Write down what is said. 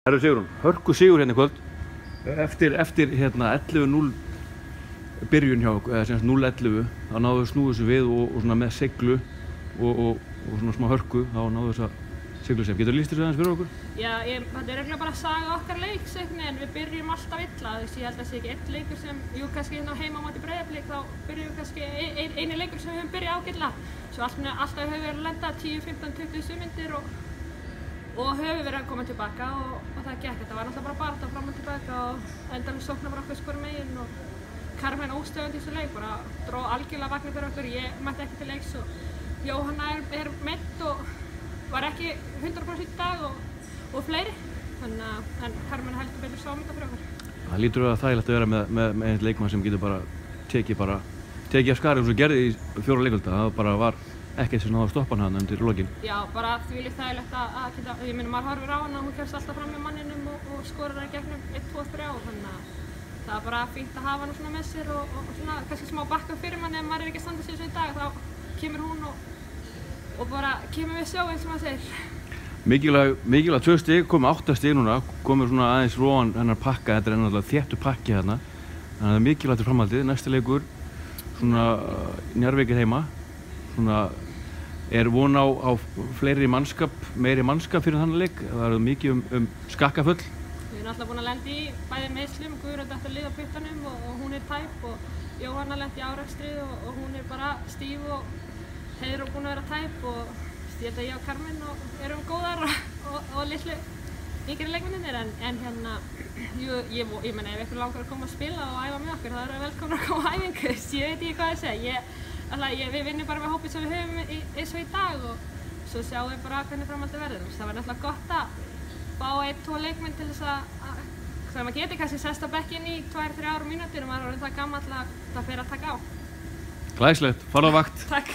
Herru Sigrún, hörku sigur hérna í kvöld. Eftir hérna 11-0 byrjun hjá okkur, eða sem sagt 0-11, þá náðu við snúið þessu við og svona með seglu og svona smá hörku, þá náðu þess að siglu sem. Getur þú lýst þessu aðeins fyrir okkur? Já, þetta er eiginlega bara að saga okkar leiks en við byrjum alltaf illa. Ég held að það sé ekki einn leikur sem, kannski hérna heima á móti Breiðablik, þá byrjum við kannski eini leikur sem við höfum byrjað ágætlega. Svo alltaf höfum við verið að lenda 10, 15, 20 sumindir og höfum verið að koma tilbaka og það gekk. Þetta var náttúrulega bara barátta fram og tilbaka og endanlega sóknar bara okkur skorum megin og Carmen óstöðandi í þessu leik, bara dró algjörlega vagnir fyrir okkur. Ég mætti ekki til leiks og Jóhanna er meidd og var ekki 100% í dag og fleiri, en Carmen heldur betur sámynda fyrir okkur. Það lítur að þægilegt að vera með einn leikmann sem getur bara tekið af skarið eins og gerði í 4 leikvölda. Það bara var ekkert sem náði að stoppa hana undir lokin. Já, bara þvílíkt þægilegt að geta, ég meina maður horfir á hana, hún kemst alltaf fram með manninum og skorar í gegnum 1, 2, 3 ár, þannig að það er bara fínt að hafa hana svona með sér og svona kannski smá bakka fyrir manni ef maður er ekki að standa sig þessu í dag, þá kemur hún og bara kemur við sjó eins og maður segir. Mikilvæg 2 stig, komið 8 stig núna, komið svona aðeins róan hennar pakka, þetta er ennallega þéttu pakki hérna. Þannig að það er mikilvægt í framhaldið, næsti leikur, svona Njarðvíkir heima, svona er von á meiri mannskap fyrir þannig leik, það er mikið skakkafull. Við erum alltaf búin að lenda í bæði meiðslum, Guðrún datt að liða á puttanum og hún er tæp og Jóhanna lenti í árekstri og hún er bara stíf og Heiðrún búin að vera tæp og ég held að ég og Carmen erum góðar og litlu yngri leikmennir en hérna, ég meina ef einhver langar að koma að spila og æfa með okkur þá eru velkomnar að koma á æfingu, ég veit ekki hvað að segja. Við vinnum bara með hópið sem við höfum eins og í dag og svo sjáum við bara hvernig framhaldið verður. Það var náttúrulega gott að fá 1-2 leikmenn til þess að maður geti kannski sest á bekkinn í 2-3 mínútur og maður er orðinn það gamall að það fer að taka á. Glæsilegt, farðu á vakt. Takk.